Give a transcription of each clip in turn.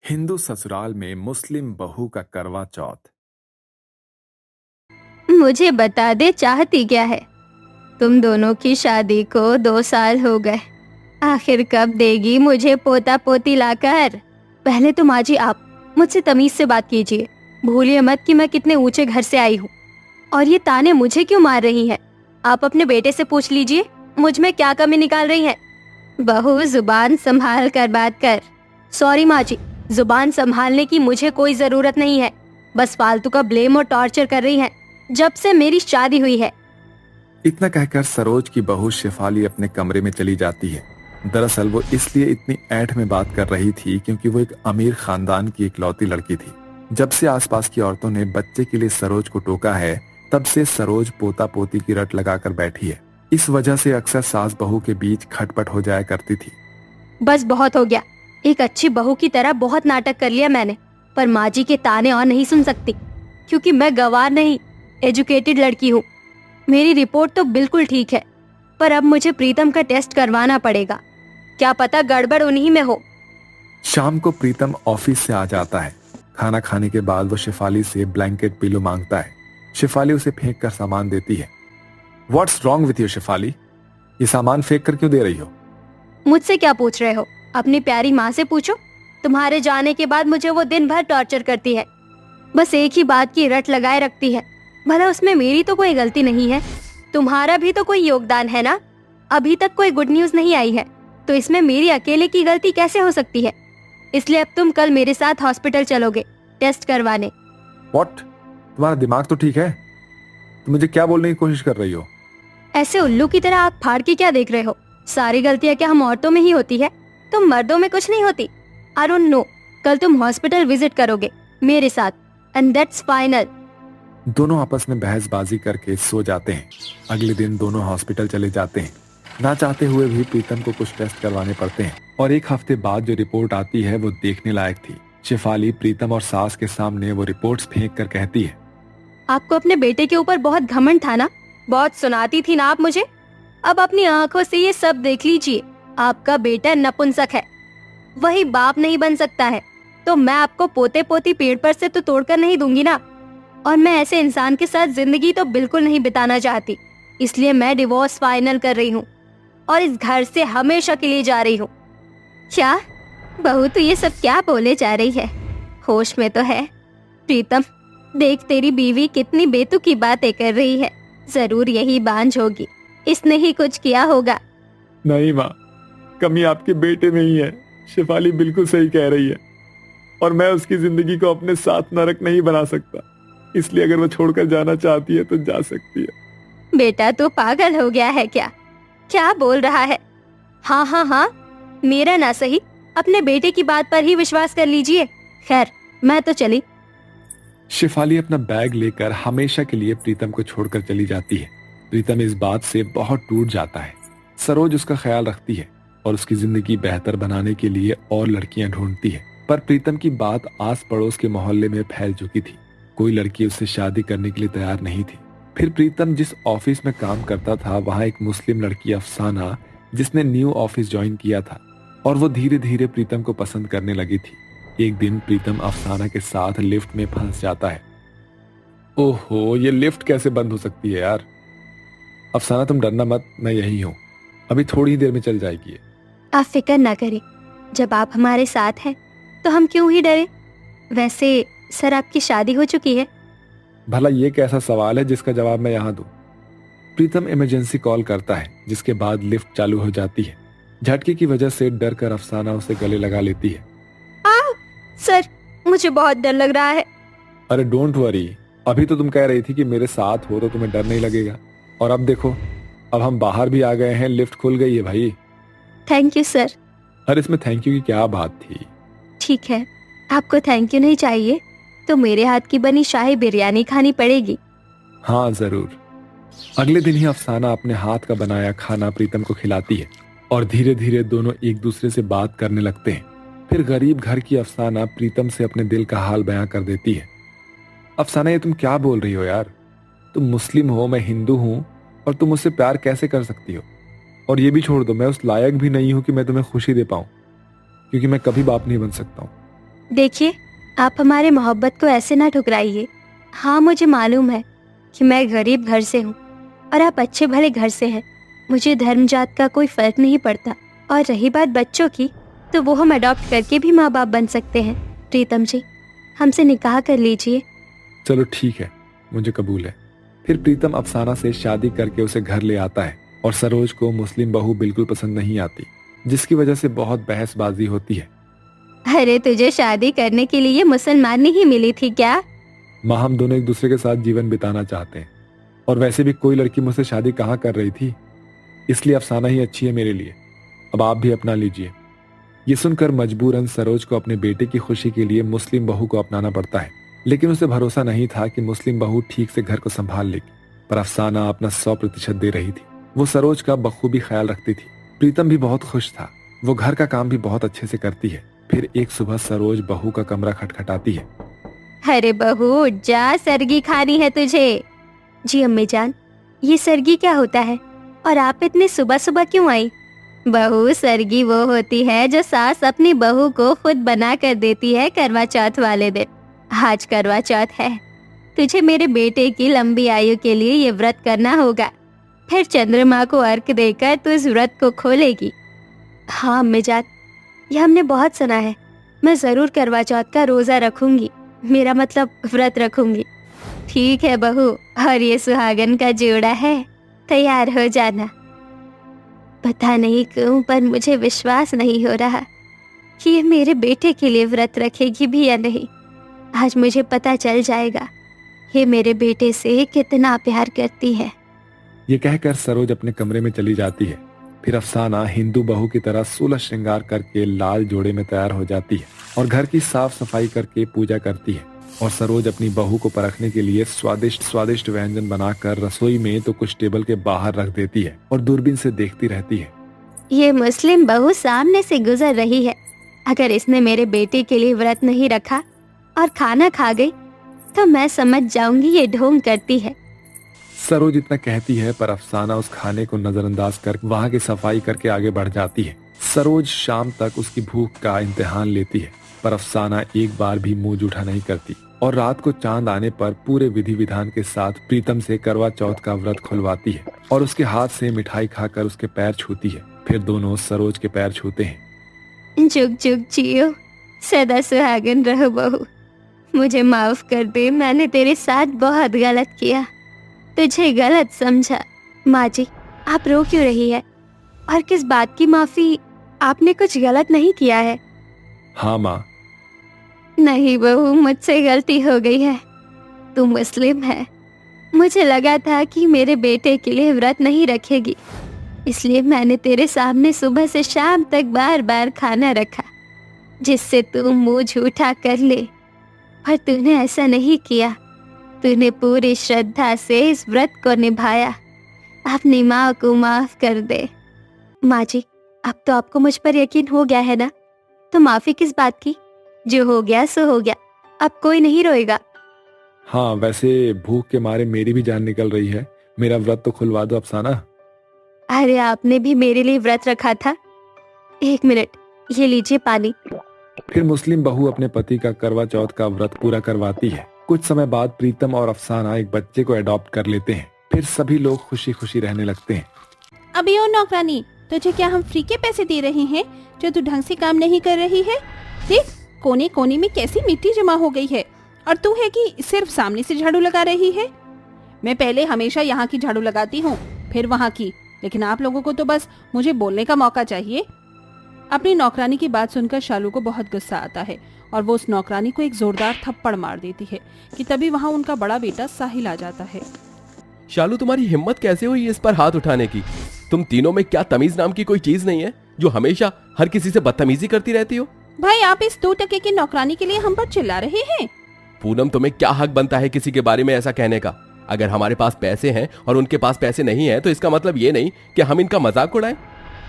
हिंदू ससुराल में मुस्लिम बहू का करवा चौथ। मुझे बता दे चाहती क्या है। तुम दोनों की शादी को 2 साल हो गए। आखिर कब देगी मुझे पोता पोती लाकर। पहले तो माँ जी आप मुझसे तमीज से बात कीजिए। भूलिए मत कि मैं कितने ऊंचे घर से आई हूँ। और ये ताने मुझे क्यों मार रही हैं? आप अपने बेटे से पूछ लीजिए मुझ में क्या कमी निकाल रही हैं। बहू जुबान संभाल कर बात कर। सॉरी माँ जी, जुबान संभालने की मुझे कोई जरूरत नहीं है। बस फालतू का ब्लेम और टॉर्चर कर रही हैं जब से मेरी शादी हुई है। इतना कहकर सरोज की बहू शेफाली अपने कमरे में चली जाती है। दरअसल वो इसलिए इतनी ऐंठ में बात कर रही थी क्योंकि वो एक अमीर खानदान की इकलौती लड़की थी। जब से आसपास की औरतों ने बच्चे के लिए सरोज को टोका है, तब से सरोज पोता पोती की रट लगाकर बैठी है। इस वजह से अक्सर सास बहू के बीच खटपट हो जाया करती थी। बस बहुत हो गया। एक अच्छी बहू की तरह बहुत नाटक कर लिया मैंने, पर माँ जी के ताने और नहीं सुन सकती क्योंकि मैं गंवार नहीं, एजुकेटेड लड़की हूँ। मेरी रिपोर्ट तो बिल्कुल ठीक है, पर अब मुझे प्रीतम का टेस्ट करवाना पड़ेगा। क्या पता गड़बड़ उन्हीं में हो। शाम को प्रीतम ऑफिस से आ जाता है। खाना खाने के बाद वो शेफाली से ब्लैंकेट पिलो मांगता है। शेफाली उसे फेंक कर सामान देती है। What's wrong with you Shefali? ये सामान फेंक कर क्यों दे रही हो? मुझसे क्या पूछ रहे हो? अपनी प्यारी माँ से पूछो। तुम्हारे जाने के बाद मुझे वो दिन भर टॉर्चर करती है। बस एक ही बात की रट लगाए रखती है। भला उसमें मेरी तो कोई गलती नहीं है, तुम्हारा भी तो कोई योगदान है ना। अभी तक कोई गुड न्यूज नहीं आई है, तो इसमें मेरी अकेले की गलती कैसे हो सकती है? इसलिए अब तुम कल मेरे साथ हॉस्पिटल चलोगे टेस्ट करवाने। व्हाट? तुम्हारा दिमाग तो ठीक है? तुम मुझे क्या बोलने की कोशिश कर रही हो? ऐसे उल्लू की तरह आँख फाड़ के क्या देख रहे हो? सारी गलतियाँ क्या हम औरतों में ही होती है? तुम मर्दों में कुछ नहीं होती? I don't know. कल तुम हॉस्पिटल विजिट करोगे मेरे साथ, एंड दैट्स फाइनल। दोनों आपस में बहसबाजी करके सो जाते हैं। अगले दिन दोनों हॉस्पिटल चले जाते हैं। ना चाहते हुए भी प्रीतम को कुछ टेस्ट करवाने पड़ते हैं और एक हफ्ते बाद जो रिपोर्ट आती है वो देखने लायक थी। शेफाली प्रीतम और सास के सामने वो रिपोर्ट्स फेंक कर कहती है, आपको अपने बेटे के ऊपर बहुत घमंड था ना? बहुत सुनाती थी ना आप मुझे। अब अपनी आंखों से ये सब देख लीजिए। आपका बेटा नपुंसक है, वही बाप नहीं बन सकता है। तो मैं आपको पोते पोती पेड़ पर से तो तोड़कर नहीं दूंगी ना। और मैं ऐसे इंसान के साथ जिंदगी तो बिल्कुल नहीं बिताना चाहती। इसलिए मैं डिवोर्स फाइनल कर रही हूँ और इस घर से हमेशा के लिए जा रही हूँ। क्या बहू तू ये सब क्या बोले जा रही है? होश में तो है? प्रीतम देख, तेरी बीवी कितनी बेतुकी बातें कर रही है। जरूर यही बांझ होगी, इसने ही कुछ किया होगा। नहीं माँ, कमी आपके बेटे में ही है। शेफाली बिल्कुल सही कह रही है और मैं उसकी जिंदगी को अपने साथ नरक नहीं बना सकता। इसलिए अगर वो छोड़कर जाना चाहती है तो जा सकती है। बेटा तू पागल हो गया है क्या? क्या बोल रहा है? हाँ हाँ हाँ, मेरा ना सही अपने बेटे की बात पर ही विश्वास कर लीजिए। खैर मैं तो चली। शेफाली अपना बैग लेकर हमेशा के लिए प्रीतम को छोड़कर चली जाती है। प्रीतम इस बात से बहुत टूट जाता है। सरोज उसका ख्याल रखती है और उसकी जिंदगी बेहतर बनाने के लिए और लड़कियां ढूंढती है, पर प्रीतम की बात आस पड़ोस के मोहल्ले में फैल चुकी थी। कोई लड़की उससे शादी करने के लिए तैयार नहीं थी। फिर प्रीतम जिस ऑफिस में काम करता था, वहां एक मुस्लिम लड़की अफसाना, जिसने न्यू ऑफिस ज्वाइन किया था, और वो धीरे धीरे प्रीतम को पसंद करने लगी थी। एक दिन प्रीतम अफसाना के साथ लिफ्ट में फंस जाता है। ओहो, ये लिफ्ट कैसे बंद हो सकती है यार? अफसाना तुम डरना मत, मैं यही हूँ, अभी थोड़ी ही देर में चल जाएगी ये। आप फिक्र ना करें, जब आप हमारे साथ हैं तो हम क्यों ही डरे। वैसे सर आपकी शादी हो चुकी है? भला ये कैसा सवाल है जिसका जवाब मैं यहाँ दूं? प्रीतम इमरजेंसी कॉल करता है, जिसके बाद लिफ्ट चालू हो जाती है। झटके की वजह से डर कर अफसाना उसे गले लगा लेती है। सर मुझे बहुत डर लग रहा है। अरे डोंट वरी, अभी तो तुम कह रही थी कि मेरे साथ हो तो तुम्हें डर नहीं लगेगा, और अब देखो, अब हम बाहर भी आ गए हैं, लिफ्ट खुल गई है भाई। Thank you sir. अरे इसमें थैंक यू की क्या बात थी? ठीक है, आपको थैंक यू नहीं चाहिए तो मेरे हाथ की बनी शाही बिरयानी खानी पड़ेगी। हाँ जरूर। अगले दिन ही अफसाना अपने हाथ का बनाया खाना प्रीतम को खिलाती है और धीरे धीरे दोनों एक दूसरे से बात करने लगते हैं। फिर गरीब घर की अफसाना प्रीतम से अपने दिल का हाल बयां कर देती है। अफसाना, ये तुम क्या बोल रही हो यार? तुम मुस्लिम हो, मैं हिंदू हूं, और तुम मुझसे प्यार कैसे कर सकती हो? और ये भी छोड़ दो, मैं उस लायक भी नहीं हूं कि मैं तुम्हें खुशी दे पाऊं, क्योंकि मैं कभी बाप नहीं बन सकता हूं। देखिए, आप हमारे मोहब्बत को ऐसे ना ठुकराइए। हाँ, मुझे मालूम है कि मैं गरीब घर से हूँ और आप अच्छे भले घर से हैं। मुझे धर्म जात का कोई फर्क नहीं पड़ता। और रही बात बच्चों की, तो वो हम अडॉप्ट करके भी माँ बाप बन सकते हैं। प्रीतम जी, हमसे निकाह कर लीजिए। चलो ठीक है, मुझे कबूल है। फिर प्रीतम अफसाना से शादी करके उसे घर ले आता है और सरोज को मुस्लिम बहू बिल्कुल पसंद नहीं आती, जिसकी वजह से बहुत बहसबाजी होती है। अरे, तुझे शादी करने के लिए मुसलमानी ही मिली थी क्या? माँ, हम दोनों एक दूसरे के साथ जीवन बिताना चाहते हैं और वैसे भी कोई लड़की मुझसे शादी कहाँ कर रही थी, इसलिए अफसाना ही अच्छी है मेरे लिए। अब आप भी अपना लीजिए। ये सुनकर मजबूरन सरोज को अपने बेटे की खुशी के लिए मुस्लिम बहू को अपनाना पड़ता है, लेकिन उसे भरोसा नहीं था कि मुस्लिम बहू ठीक से घर को संभाल लेगी। पर अफसाना अपना 100% दे रही थी। वो सरोज का बखूबी ख्याल रखती थी। प्रीतम भी बहुत खुश था। वो घर का काम भी बहुत अच्छे से करती है। फिर एक सुबह सरोज बहू का कमरा खटखटाती है। अरे बहू, उठ जा, सरगी खानी है तुझे। जी अम्मी जान, ये सरगी क्या होता है और आप इतनी सुबह सुबह क्यों आई? बहू, सरगी वो होती है जो सास अपनी बहू को खुद बना कर देती है करवा चौथ वाले दिन। आज करवा चौथ है, तुझे मेरे बेटे की लंबी आयु के लिए ये व्रत करना होगा। फिर चंद्रमा को अर्घ देकर तू इस व्रत को खोलेगी। हाँ अम्मी जान, ये हमने बहुत सुना है। मैं जरूर करवा चौथ का रोजा रखूंगी, मेरा मतलब व्रत रखूंगी। ठीक है बहू, और ये सुहागन का जोड़ा है, तैयार हो जाना। पता नहीं क्यों, पर मुझे विश्वास नहीं हो रहा कि ये मेरे बेटे के लिए व्रत रखेगी भी या नहीं। आज मुझे पता चल जाएगा ये मेरे बेटे से कितना प्यार करती है। ये कहकर सरोज अपने कमरे में चली जाती है। फिर अफसाना हिंदू बहू की तरह 16 श्रृंगार करके लाल जोड़े में तैयार हो जाती है और घर की साफ सफाई करके पूजा करती है। और सरोज अपनी बहू को परखने के लिए स्वादिष्ट स्वादिष्ट व्यंजन बनाकर रसोई में तो कुछ टेबल के बाहर रख देती है और दूरबीन से देखती रहती है। ये मुस्लिम बहू सामने से गुजर रही है। अगर इसने मेरे बेटे के लिए व्रत नहीं रखा और खाना खा गई तो मैं समझ जाऊंगी ये ढोंग करती है। सरोज इतना कहती है, पर अफसाना उस खाने को नजरअंदाज कर वहाँ की सफाई करके आगे बढ़ जाती है। सरोज शाम तक उसकी भूख का इम्तिहान लेती है, पर अफसाना एक बार भी मुंह जूठा नहीं करती और रात को चांद आने पर पूरे विधि विधान के साथ प्रीतम से करवा चौथ का व्रत खुलवाती है और उसके हाथ से मिठाई खाकर उसके पैर छूती है। फिर दोनों सरोज के पैर छूते हैं। जुग जुग जियो, सदा सुहागन रहो बहू। मुझे माफ कर दे, मैंने तेरे साथ बहुत गलत किया, तुझे गलत समझा। माँ जी, आप रो क्यों रही है और किस बात की माफी? आपने कुछ गलत नहीं किया है। हाँ माँ। नहीं बहू, मुझसे गलती हो गई है। तू मुस्लिम है, मुझे लगा था कि मेरे बेटे के लिए व्रत नहीं रखेगी, इसलिए मैंने तेरे सामने सुबह से शाम तक बार बार खाना रखा जिससे तू मुंह झूठा कर ले, पर तूने ऐसा नहीं किया। तूने पूरी श्रद्धा से इस व्रत को निभाया। अपनी माँ को माफ कर दे। माँ जी, अब तो आपको मुझ पर यकीन हो गया है ना, तो माफी किस बात की? जो हो गया सो हो गया, अब कोई नहीं रोएगा। हाँ, वैसे भूख के मारे मेरी भी जान निकल रही है, मेरा व्रत तो खुलवा दो अफसाना। अरे, आपने भी मेरे लिए व्रत रखा था। एक मिनट, ये लीजिए पानी। फिर मुस्लिम बहू अपने पति का करवा चौथ का व्रत पूरा करवाती है। कुछ समय बाद प्रीतम और अफसाना एक बच्चे को अडॉप्ट कर लेते हैं। फिर सभी लोग खुशी खुशी रहने लगते हैं। अभी ओ नौकरानी, तुझे क्या हम फ्री के पैसे दे रहे हैं जो तू ढंग से काम नहीं कर रही है? देख, कोने कोने में कैसी मिट्टी जमा हो गई है और तू है कि सिर्फ सामने से झाड़ू लगा रही है। मैं पहले हमेशा यहाँ की झाड़ू लगाती हूँ, फिर वहाँ की, लेकिन आप लोगों को तो बस मुझे बोलने का मौका चाहिए। अपनी नौकरानी की बात सुनकर शालू को बहुत गुस्सा आता है और वो उस नौकरानी को एक जोरदार थप्पड़ मार देती है कि तभी वहाँ उनका बड़ा बेटा साहिल आ जाता है। शालू, तुम्हारी हिम्मत कैसे हुई इस पर हाथ उठाने की? तुम तीनों में क्या तमीज नाम की कोई चीज नहीं है जो हमेशा हर किसी से बदतमीजी करती रहती हो? भाई, आप इस 2 टके की नौकरानी के लिए हम पर चिल्ला रहे हैं? पूनम, तुम्हें क्या हक बनता है किसी के बारे में ऐसा कहने का? अगर हमारे पास पैसे हैं और उनके पास पैसे नहीं है तो इसका मतलब ये नहीं कि हम इनका मजाक उड़ाएं।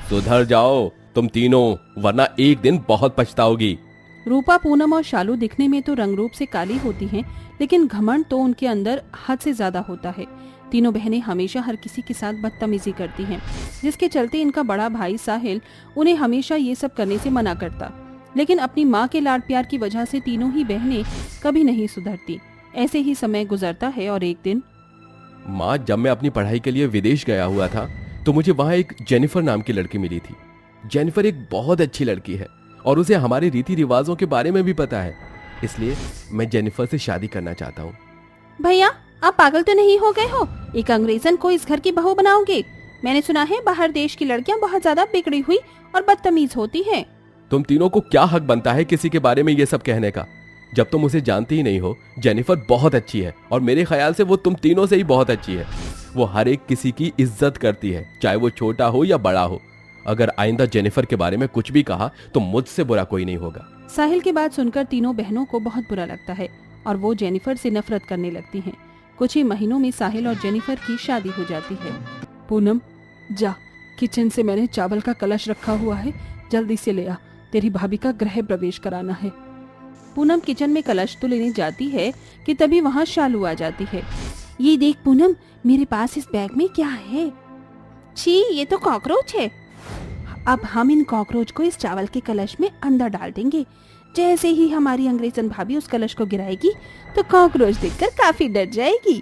सुधर जाओ तुम तीनों, वरना एक दिन बहुत पछताओगी। रूपा, पूनम और शालू दिखने में तो रंग रूप से काली होती हैं, लेकिन घमंड तो उनके अंदर हद से ज्यादा होता है। तीनों बहनें हमेशा हर किसी के साथ बदतमीजी करती हैं, जिसके चलते इनका बड़ा भाई साहिल उन्हें हमेशा ये सब करने से मना करता। लेकिन अपनी माँ के लाड प्यार की वजह से तीनों ही बहनें कभी नहीं सुधरती। ऐसे ही समय गुजरता है और एक दिन माँ, जब मैं अपनी पढ़ाई के लिए विदेश गया हुआ था तो मुझे वहां एक जेनिफर नाम की लड़की मिली थी। जेनिफर एक बहुत अच्छी लड़की है और उसे हमारे रीति रिवाजों के बारे में भी पता है, इसलिए मैं जेनिफर से शादी करना चाहता हूँ। भैया, आप पागल तो नहीं हो गए हो? एक अंग्रेजन को इस घर की बहू बनाओगे? मैंने सुना है बाहर देश की लड़कियां बहुत ज्यादा बिगड़ी हुई और बदतमीज होती हैं। तुम तीनों को क्या हक बनता है किसी के बारे में ये सब कहने का, जब तुम उसे जानती ही नहीं हो? जेनिफर बहुत अच्छी है और मेरे ख्याल से वो तुम तीनों से ही बहुत अच्छी है। वो हर एक किसी की इज्जत करती है, चाहे वो छोटा हो या बड़ा हो। अगर आइंदा जेनिफर के बारे में कुछ भी कहा तो मुझसे बुरा कोई नहीं होगा। साहिल की बात सुनकर तीनों बहनों को बहुत बुरा लगता है और वो जेनिफर से नफरत करने लगती हैं। कुछ ही महीनों में साहिल और जेनिफर की शादी हो जाती है। पूनम, जा, किचन से मैंने चावल का कलश रखा हुआ है, जल्दी से ले आ, तेरी भाभी का गृह प्रवेश कराना है। पूनम किचन में कलश तो लेने जाती है कि तभी वहाँ शालू आ जाती है। ये देख पूनम, मेरे पास इस बैग में क्या है? छी, ये तो कॉकरोच है। अब हम इन कॉकरोच को इस चावल के कलश में अंदर डाल देंगे। जैसे ही हमारी अंग्रेजन भाभी उस कलश को गिराएगी तो कॉकरोच देखकर काफी डर जाएगी।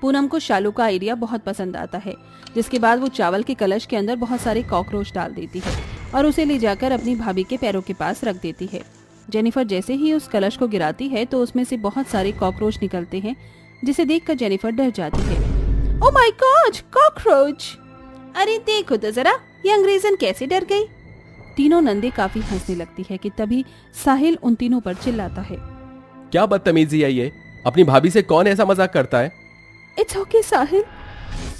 पूनम को शालू का आइडिया बहुत पसंद आता है, जिसके बाद वो चावल के कलश के अंदर बहुत सारे कॉकरोच डाल देती है और उसे ले जाकर अपनी भाभी के पैरों के पास रख देती है। जेनिफर जैसे ही उस कलश को गिराती है तो उसमें से बहुत सारे कॉकरोच निकलते हैं, जिसे देखकर जेनिफर डर जाती है। Oh my God, cockroach! अरे देखो तो जरा, ये अंग्रेजन कैसे डर गई। तीनों नंदे काफी हंसने लगती है कि तभी साहिल उन तीनों पर चिल्लाता है। क्या बदतमीजी है ये? अपनी भाभी से कौन ऐसा मजाक करता है? इट्स ओके साहिल,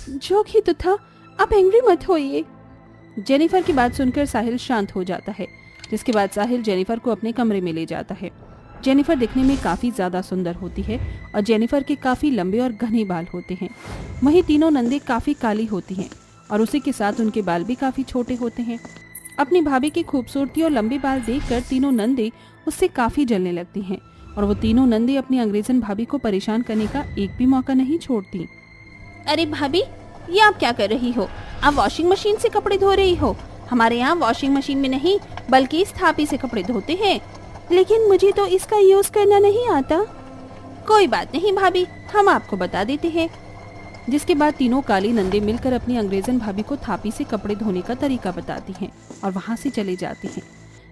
जोक ही तो था, आप एंग्री मत होइए। जेनिफर की बात सुनकर साहिल शांत हो जाता है, जिसके बाद साहिल जेनिफर को अपने कमरे में ले जाता है। जेनिफर दिखने में काफी ज्यादा सुंदर होती है और जेनिफर के काफी लंबे और घने बाल होते हैं। वहीं तीनों नंदे काफी काली होती हैं और उसी के साथ उनके बाल भी काफी छोटे होते हैं। अपनी भाभी की खूबसूरती और लंबे बाल देखकर तीनों नंदे उससे काफी जलने लगती हैं और वो तीनों नंदे अपनी अंग्रेजन भाभी को परेशान करने का एक भी मौका नहीं छोड़ती। अरे भाभी, ये आप क्या कर रही हो? आप वॉशिंग मशीन से कपड़े धो रही हो? हमारे यहाँ वॉशिंग मशीन में नहीं बल्कि इस थापी से कपड़े धोते हैं। लेकिन मुझे तो इसका यूज करना नहीं आता। कोई बात नहीं भाभी, हम आपको बता देते हैं। जिसके बाद तीनों काली नंदे मिलकर अपनी अंग्रेजन भाभी को थापी से कपड़े धोने का तरीका बताती हैं और वहां से चले जाती हैं।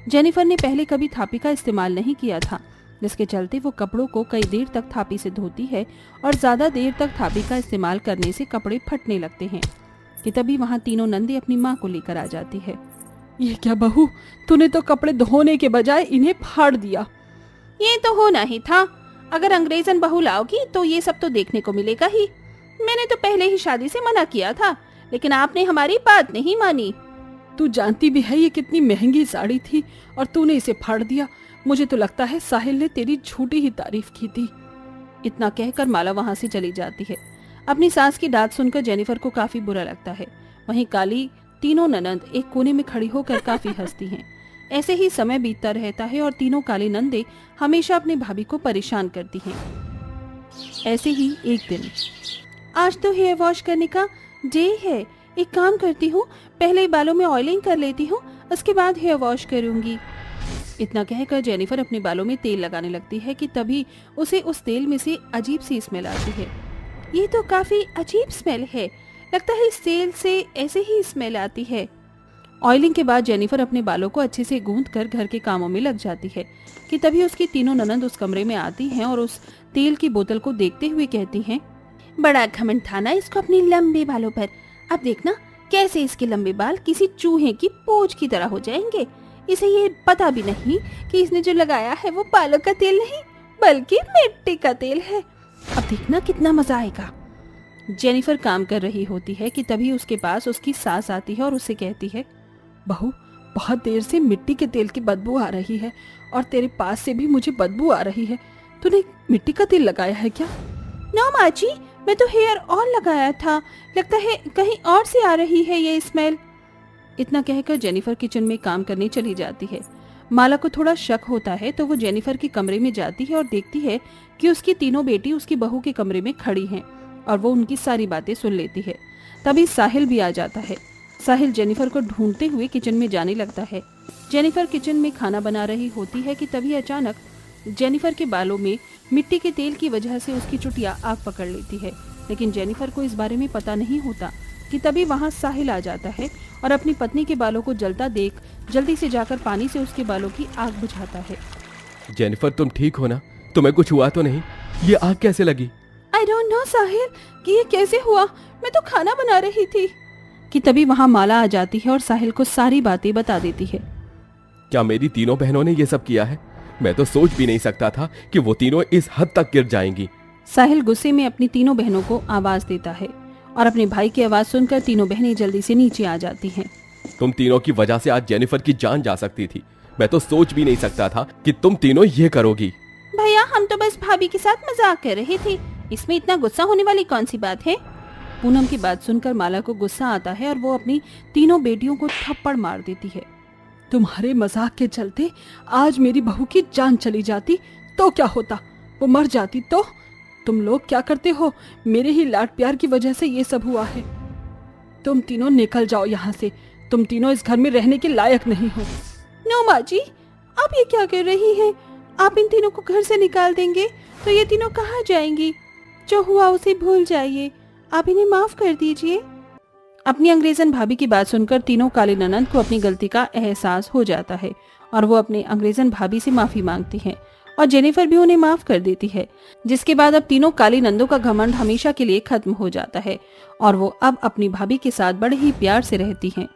जेनिफर ने पहले कभी थापी का इस्तेमाल नहीं किया था, जिसके चलते वो कपड़ों को कई देर तक थापी से धोती है और ज्यादा देर तक थापी का इस्तेमाल करने से कपड़े फटने लगते हैं कि तभी वहाँ तीनों नंदे अपनी माँ को लेकर आ जाती है। ये क्या बहू, तूने तो कपड़े धोने के बजाय इन्हें फाड़ दिया। ये तो होना ही था, अगर अंग्रेजन बहू लाओगी तो ये सब तो देखने को मिलेगा ही। मैंने तो पहले ही शादी से मना किया था, लेकिन आपने हमारी बात नहीं मानी। तू जानती भी है ये कितनी महंगी साड़ी थी और तूने इसे फाड़ दिया। मुझे तो लगता है साहिल ने तेरी झूठी ही तारीफ की थी। इतना कहकर माला वहाँ से चली जाती है। अपनी सास की डांट सुनकर जेनिफर को काफी बुरा लगता है। वहीं काली तीनों ननद एक कोने में खड़ी होकर काफी हंसती हैं। ऐसे ही समय बीतता रहता है और तीनों काली नंदे हमेशा अपनी भाभी को परेशान करती हैं। ऐसे ही एक दिन, आज तो हेयर वॉश करने का डे है, एक काम करती हूँ, पहले बालों में ऑयलिंग कर लेती हूँ, उसके बाद हेयर वॉश करूंगी। इतना कहकर जेनिफर अपने बालों में तेल लगाने लगती है कि तभी उसे उस तेल में से अजीब सी स्मेल आती है। ये तो काफी अजीब स्मेल है, लगता है इस तेल से ऐसे ही स्मेल आती है। ऑयलिंग के बाद जेनिफर अपने बालों को अच्छे से गूंथ कर घर के कामों में लग जाती है कि तभी उसकी तीनों ननद उस कमरे में आती हैं और उस तेल की बोतल को देखते हुए कहती हैं, बड़ा घमंड था ना इसको अपने लंबे बालों पर। अब देखना कैसे इसके लंबे बाल किसी चूहे की पूंछ की तरह हो जाएंगे। इसे ये पता भी नहीं कि इसने जो लगाया है वो बालों का तेल नहीं बल्कि मिट्टी का तेल है। अब देखना कितना मजा आएगा। जेनिफर काम कर रही होती है कि तभी उसके पास उसकी सास आती है और उससे कहती है, बहू, बहुत देर से मिट्टी के तेल की बदबू आ रही है और तेरे पास से भी मुझे बदबू आ रही है। तूने मिट्टी का तेल लगाया है क्या? नो माँ जी, मैं तो हेयर ऑयल लगाया था, लगता है कहीं और से आ रही है ये स्मेल। इतना कहकर जेनिफर किचन में काम करने चली जाती है। माला को थोड़ा शक होता है तो वो जेनिफर के कमरे में जाती है और देखती है कि उसकी तीनों बेटी उसकी बहू के कमरे में खड़ी हैं और वो उनकी सारी बातें सुन लेती है। तभी साहिल भी आ जाता है। साहिल जेनिफर को ढूंढते हुए किचन में जाने लगता है जेनिफर किचन में खाना बना रही होती है कि तभी अचानक जेनिफर के बालों में मिट्टी के तेल की वजह से उसकी चुटिया आग पकड़ लेती है। लेकिन जेनिफर को इस बारे में पता नहीं होता कि तभी वहां साहिल आ जाता है और अपनी पत्नी के बालों को जलता देख जल्दी से जाकर पानी से उसके बालों की आग बुझाता है। जेनिफर तुम ठीक हो ना? तुम्हें कुछ हुआ तो नहीं? ये आग कैसे लगी? आई डोंट नो साहिल कि ये कैसे हुआ, मैं तो खाना बना रही थी। कि तभी वहां माला आ जाती है और साहिल को सारी बातें बता देती है। क्या मेरी तीनों बहनों ने ये सब किया है? मैं तो सोच भी नहीं सकता था कि वो तीनों इस हद तक गिर जाएंगी। साहिल गुस्से में अपनी तीनों बहनों को आवाज देता है और अपने भाई की आवाज सुनकर तीनों बहनें जल्दी से नीचे आ जाती हैं। तुम तीनों की वजह से आज जेनिफर की जान जा सकती थी। मैं तो सोच भी नहीं सकता था कि तुम तीनों ये करोगी। भैया हम तो बस भाभी के साथ मजाक कर रहे थे, इसमें इतना गुस्सा होने वाली कौन सी बात है। पूनम की बात सुनकर माला को गुस्सा आता है और वो अपनी तीनों बेटियों को थप्पड़ मार देती है। तुम्हारे मजाक के चलते आज मेरी बहू की जान चली जाती तो क्या होता, वो मर जाती तो। तुम लोग क्या करते हो, मेरे ही लाड प्यार की वजह से ये सब हुआ है। तुम तीनों निकल जाओ यहाँ से, तुम तीनों इस घर में रहने के लायक नहीं हो। नो माँ जी, आप ये क्या कर रही हैं? आप इन तीनों को घर से निकाल देंगे तो ये तीनों कहाँ जाएंगी? जो हुआ उसे भूल जाइए, आप इन्हें माफ कर दीजिए। अपनी अंग्रेजन भाभी की बात सुनकर तीनों काली ननंद को अपनी गलती का एहसास हो जाता है और वो अपने अंग्रेजन भाभी से माफी मांगती हैं और जेनिफर भी उन्हें माफ कर देती है। जिसके बाद अब तीनों काली नंदों का घमंड हमेशा के लिए खत्म हो जाता है और वो अब अपनी भाभी के साथ बड़े ही प्यार से रहती हैं।